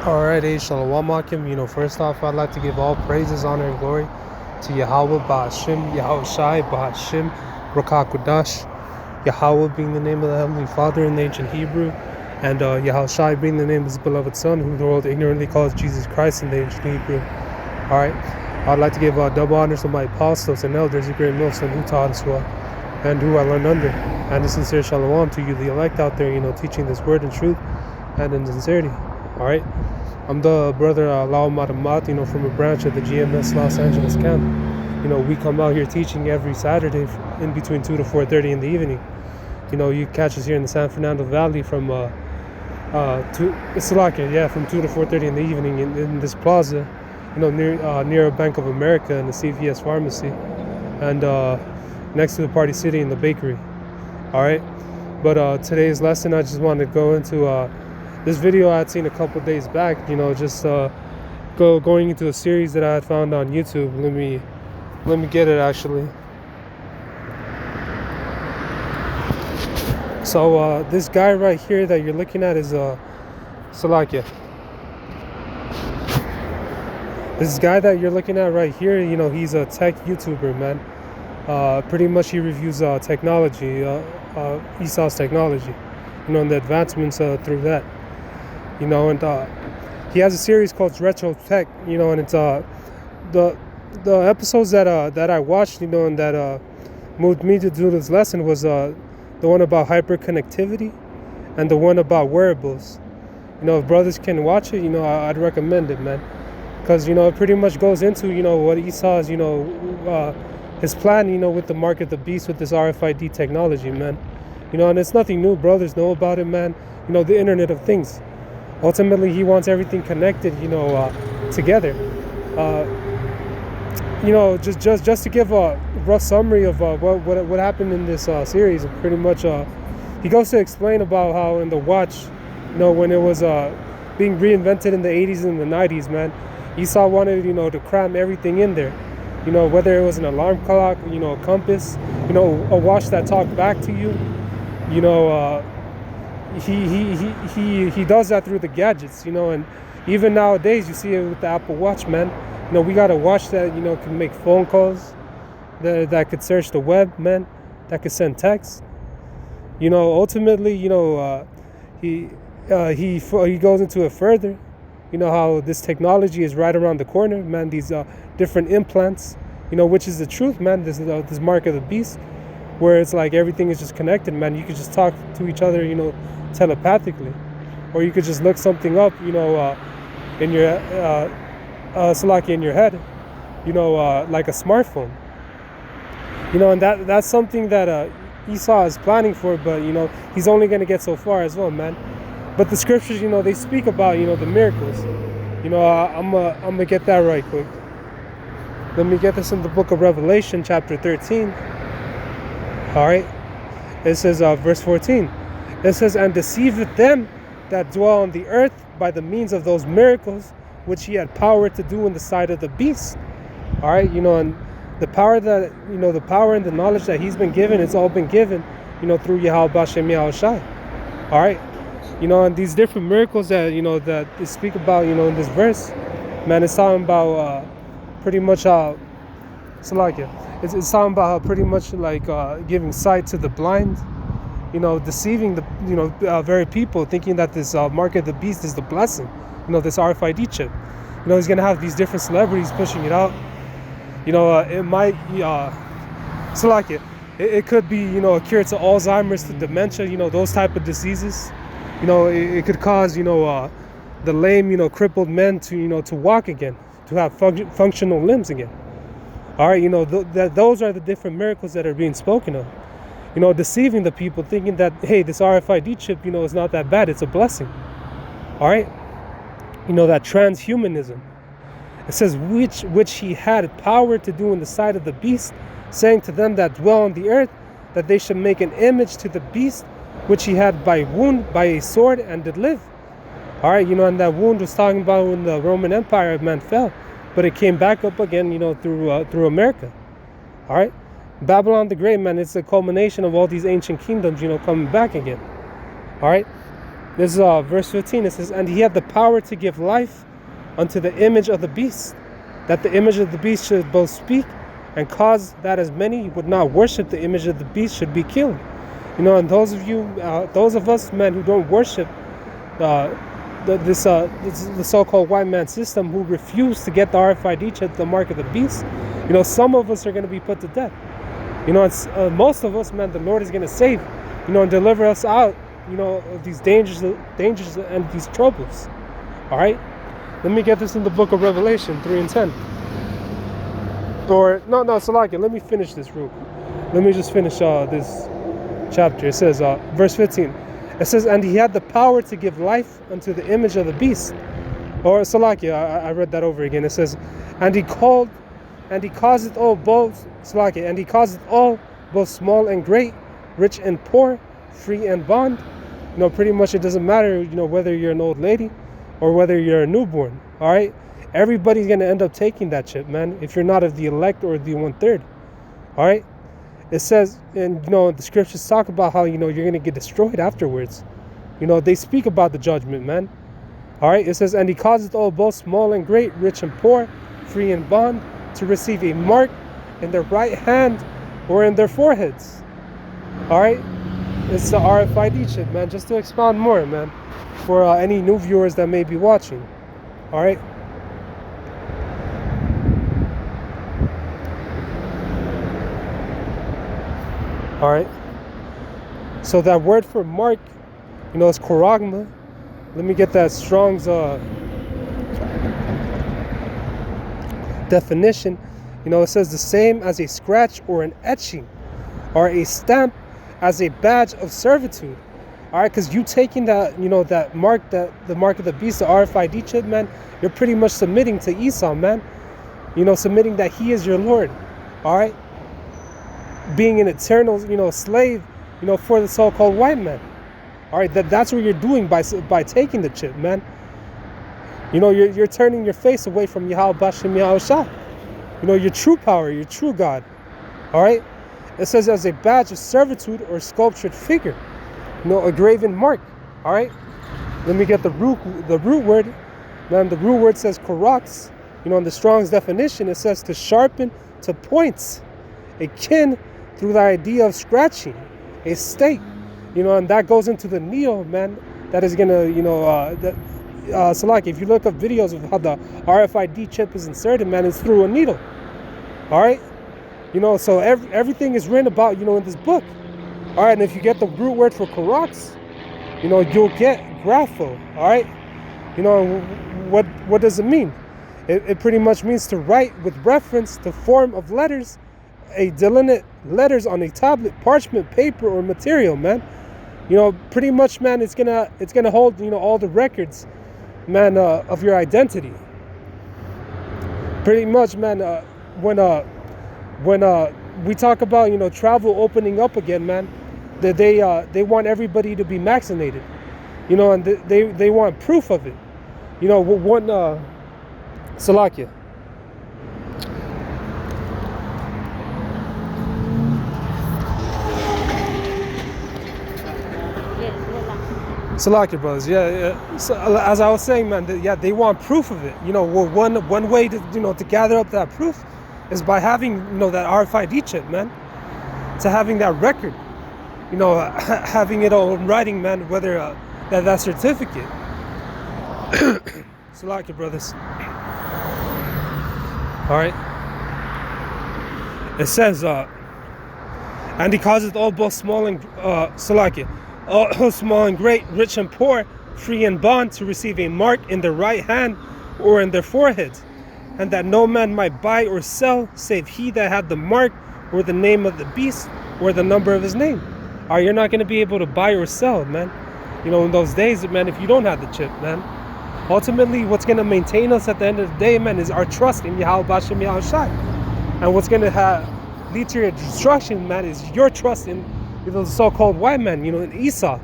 Alright, Shalom Akim. First off, I'd like to give all praises, honor, and glory to Yahweh Ba'ashim, Yahweh Shai Ba'ashim, Rakah Kudash. Yahweh being the name of the Heavenly Father in the ancient Hebrew, and Yahweh Shai being the name of his beloved Son, whom the world ignorantly calls Jesus Christ in the ancient Hebrew. Alright, I'd like to give double honors to my apostles and elders, the great Milson, who taught us well, and who I learned under, and a sincere shalom to you, the elect out there, teaching this word in truth and in sincerity. Alright, I'm the brother Lau Matamat, from a branch of the GMS Los Angeles camp. We come out here teaching every Saturday in between 2 to 4:30 in the evening. You catch us here in the San Fernando Valley from 2 to 4:30 in the evening in this plaza, near Bank of America and the CVS pharmacy, and next to the Party City and the bakery. Alright, but today's lesson, I just wanted to go into this video I had seen a couple days back, going into a series that I had found on YouTube. Let me get it actually. So this guy right here that you're looking at is Salakia. This guy that you're looking at right here, he's a tech YouTuber, man. Pretty much he reviews technology, Esau's technology, and the advancements through that. And he has a series called Retro Tech, and it's the episodes that I watched, and that moved me to do this lesson was the one about hyperconnectivity and the one about wearables. If brothers can watch it, I'd recommend it, man, because it pretty much goes into what Esau's his plan, with the mark of the beast with this RFID technology, man. And it's nothing new. Brothers know about it, man. The Internet of Things. Ultimately, he wants everything connected, together. Just to give a rough summary of what happened in this series. Pretty much, he goes to explain about how in the watch, when it was being reinvented in the 80s and the 90s, man, Esau wanted, to cram everything in there. Whether it was an alarm clock, a compass, a watch that talked back to you, He does that through the gadgets, and even nowadays you see it with the Apple Watch, man. We got a watch that can make phone calls, that could search the web, man, that could send texts. Ultimately, he goes into it further. How this technology is right around the corner, man. These different implants, which is the truth, man. This mark of the beast, where it's like everything is just connected, man. You could just talk to each other, telepathically, or you could just look something up, in your in your head, like a smartphone, and that's something that Esau is planning for, but he's only going to get so far as well, man. But the scriptures, they speak about the miracles. I'm gonna get that right quick. Let me get this in the book of Revelation, chapter 13. All right, it says verse 14. It says, "And deceiveth them that dwell on the earth by the means of those miracles which he had power to do in the sight of the beast." All right, and the power that the power and the knowledge that he's been given, it's all been given, through Yahweh Bashem Yahweh Shai. All right, and these different miracles that that they speak about, in this verse, man, it's talking about pretty much how Salakia. It's talking about how pretty much like giving sight to the blind. Deceiving the very people, thinking that this mark of the beast is the blessing. This RFID chip. He's gonna have these different celebrities pushing it out. It might, so like it could be a cure to Alzheimer's, to dementia. Those type of diseases. It could cause the lame, crippled men to walk again, to have functional limbs again. All right, those are the different miracles that are being spoken of. Deceiving the people, thinking that, hey, this RFID chip, is not that bad. It's a blessing. All right? That transhumanism. It says, which he had power to do in the sight of the beast, saying to them that dwell on the earth, that they should make an image to the beast, which he had by wound, by a sword, and did live. All right? And that wound was talking about when the Roman Empire, man, fell. But it came back up again, through America. All right? Babylon the Great, man, it's a culmination of all these ancient kingdoms, coming back again. All right? This is verse 15. It says, and he had the power to give life unto the image of the beast, that the image of the beast should both speak and cause that as many would not worship the image of the beast should be killed. And those of us, man, who don't worship the so-called white man system, who refuse to get the RFID chip, the mark of the beast, some of us are going to be put to death. Most of us, man, the Lord is going to save, and deliver us out, of these dangers and these troubles. All right, let me get this in the book of Revelation 3 and 10. Or no, Salakia, let me finish this real quick. Let me just finish this chapter. It says, verse 15. It says, and he had the power to give life unto the image of the beast. Or Salakia, I read that over again. It says, and he caused it all both, Salakia, and he caused it all, both small and great, rich and poor, free and bond. Pretty much it doesn't matter, whether you're an old lady or whether you're a newborn. All right, everybody's gonna end up taking that chip, man, if you're not of the elect or the 1/3. All right, it says, and the scriptures talk about how you're gonna get destroyed afterwards. They speak about the judgment, man. All right, it says, and he caused it all, both small and great, rich and poor, free and bond, to receive a mark in their right hand or in their foreheads. All right, it's the RFID chip, man, just to expound more, man, for any new viewers that may be watching. All right, so that word for mark, is koragma. Let me get that Strong's definition. It says the same as a scratch or an etching or a stamp as a badge of servitude. All right, because you taking that, that mark, the mark of the beast, the RFID chip, man, you're pretty much submitting to Esau, man. Submitting that he is your Lord. All right, being an eternal, slave, for the so-called white man. All right, that's what you're doing by taking the chip, man. You're turning your face away from Yahweh Bashem Yahushua. Your true power, your true God. All right, it says as a badge of servitude or sculptured figure, a graven mark. All right, let me get the root word, man. The root word says korox. In the Strong's definition, it says to sharpen, to points, akin through the idea of scratching, a stake. And that goes into the needle, man, that is gonna, so like if you look up videos of how the RFID chip is inserted, man, it's through a needle. All right, so everything is written about, in this book. All right, and if you get the root word for korox, you'll get grapho. All right, what does it mean? It pretty much means to write with reference to form of letters, a delineate letters on a tablet, parchment, paper, or material, man. Pretty much, man, it's gonna hold, all the records, man, of your identity. Pretty much, man, when we talk about, travel opening up again, man, that they want everybody to be vaccinated, and they want proof of it. One Salakia. Salakia, brothers. Yeah. So, as I was saying, man, they want proof of it. One way to to gather up that proof is by having that RFID chip, man. To having that record, having it all in writing, man. Whether that certificate. Salakia, brothers. All right. It says, and he causeth all both small and Salakia. All small and great, rich and poor, free and bond, to receive a mark in their right hand or in their foreheads, and that no man might buy or sell, save he that had the mark or the name of the beast or the number of his name. All right, you're not going to be able to buy or sell, man. In those days, man, if you don't have the chip, man. Ultimately, what's going to maintain us at the end of the day, man, is our trust in Yahweh Bashem Yahushua. And what's going to lead to your destruction, man, is your trust in the so-called white man, in Esau,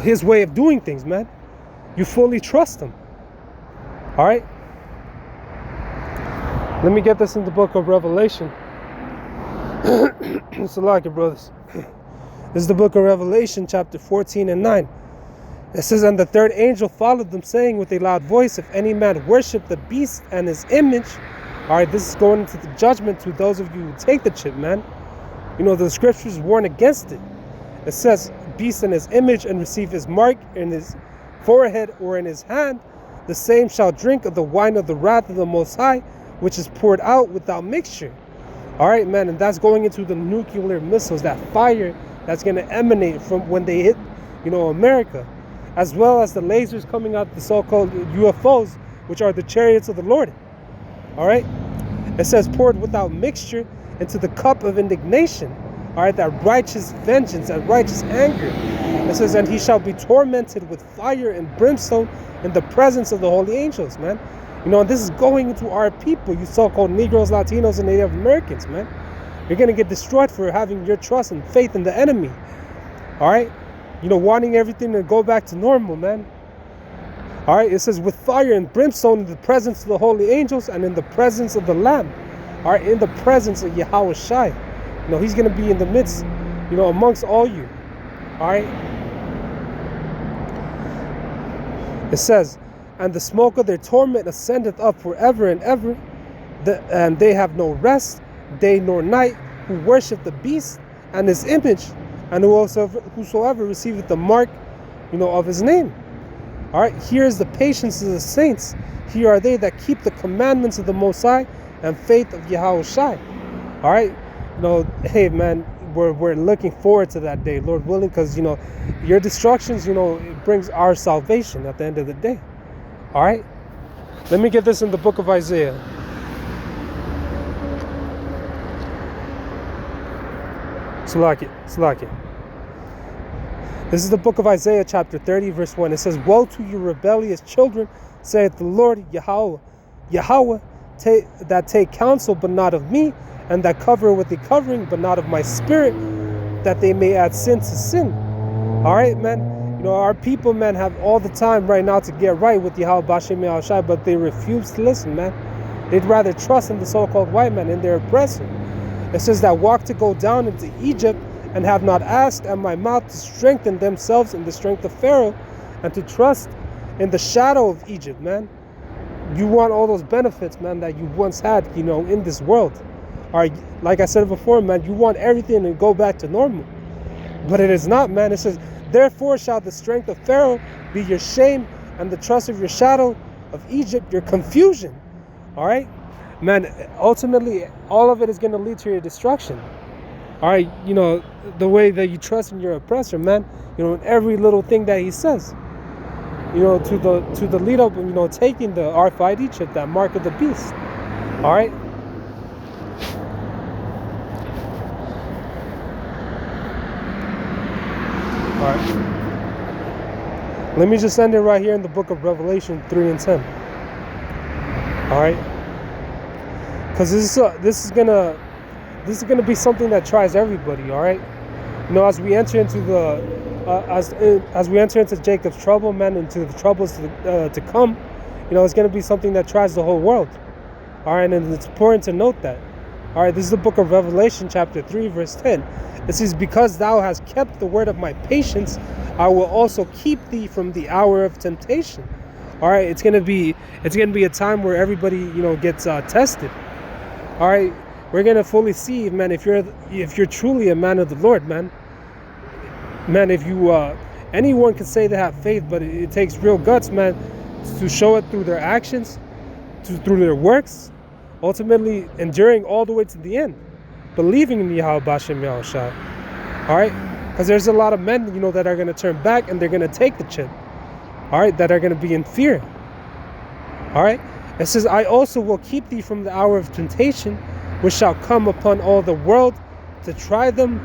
his way of doing things, man. You fully trust him. All right. Let me get this in the book of Revelation. Salakia, brothers. This is the book of Revelation, chapter 14 and 9. It says, and the third angel followed them, saying with a loud voice, if any man worship the beast and his image. All right, this is going into the judgment to those of you who take the chip, man. You know, the scriptures warn against it. It says, beast in his image and receive his mark in his forehead or in his hand, the same shall drink of the wine of the wrath of the Most High, which is poured out without mixture. All right, man, and that's going into the nuclear missiles, that fire that's going to emanate from when they hit, you know, America, as well as the lasers coming out, the so-called UFOs, which are the chariots of the Lord. All right, it says poured without mixture into the cup of indignation. All right, that righteous vengeance, that righteous anger. It says, and he shall be tormented with fire and brimstone in the presence of the holy angels, man. You know, and this is going into our people, you so-called Negroes, Latinos, and Native Americans, man. You're going to get destroyed for having your trust and faith in the enemy. All right, you know, wanting everything to go back to normal, man. All right, it says with fire and brimstone in the presence of the holy angels and in the presence of the Lamb. All right, in the presence of Yahweh Shai. You know, he's going to be in the midst, you know, amongst all you. All right. It says, and the smoke of their torment ascendeth up forever and ever, and they have no rest, day nor night, who worship the beast and his image, and whosoever receiveth the mark, you know, of his name. All right, here is the patience of the saints. Here are they that keep the commandments of the Most High and faith of Yahweh Shai. All right, you know, hey man, we're looking forward to that day, Lord willing, because you know, your destructions, you know, it brings our salvation at the end of the day. All right, let me get this in the book of Isaiah. Slack it. This is the book of Isaiah, chapter 30, verse 1. It says, woe to you rebellious children, saith the Lord Yahweh, that take counsel, but not of me, and that cover with a covering, but not of my spirit, that they may add sin to sin. All right, man. You know, our people, man, have all the time right now to get right with Yahweh Bashem Yahweh Shai, but they refuse to listen, man. They'd rather trust in the so-called white man and their oppressor. It says that walk to go down into Egypt, and have not asked at my mouth to strengthen themselves in the strength of Pharaoh, and to trust in the shadow of Egypt, man. You want all those benefits, man, that you once had, you know, in this world. All right, like I said before, man, you want everything to go back to normal. But it is not, man. It says, therefore shall the strength of Pharaoh be your shame, and the trust of your shadow of Egypt your confusion. All right, man, ultimately, all of it is going to lead to your destruction. All right, you know, the way that you trust in your oppressor, man, you know, in every little thing that he says, you know, to the lead up, you know, taking the RFID chip, that mark of the beast. All right. All right. Let me just end it right here in the book of Revelation 3 and 10. All right. Because this is gonna be something that tries everybody. All right. You know, as we enter into as we enter into Jacob's trouble, man, into the troubles to come, you know, it's gonna be something that tries the whole world. All right, and it's important to note that. All right, this is the book of Revelation, chapter 3, verse 10. It says, because thou hast kept the word of my patience, I will also keep thee from the hour of temptation. All right, it's gonna be a time where everybody, you know, gets tested. All right, we're gonna fully see, man, if you're truly a man of the Lord, man. Man, if you anyone can say they have faith, but it takes real guts, man, to show it through their actions, through their works, ultimately enduring all the way to the end, believing in Yahweh Bashem Yahweh Shai. All right, because there's a lot of men, you know, that are going to turn back and they're going to take the chip. All right, that are going to be in fear. All right, it says, I also will keep thee from the hour of temptation, which shall come upon all the world to try them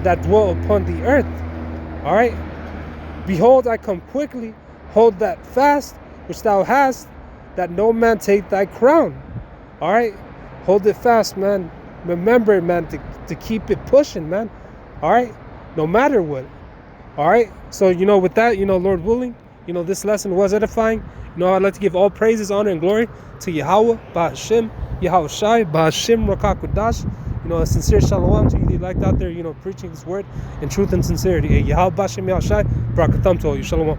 that dwell upon the earth. All right, behold, I come quickly. Hold that fast which thou hast, that no man take thy crown. All right, hold it fast, man. Remember, man, to keep it pushing, man. All right, no matter what. All right, so, you know, with that, you know, Lord willing, you know, this lesson was edifying. You know, I'd like to give all praises, honor, and glory to Yahweh, Ba'ashem, Yahweh Shai, Ba'ashem, Rakakudash, a sincere shalom to you, the elect out there, preaching His word in truth and sincerity. Yahweh Bashem Yahshai, Barakatam to all you. Shalom.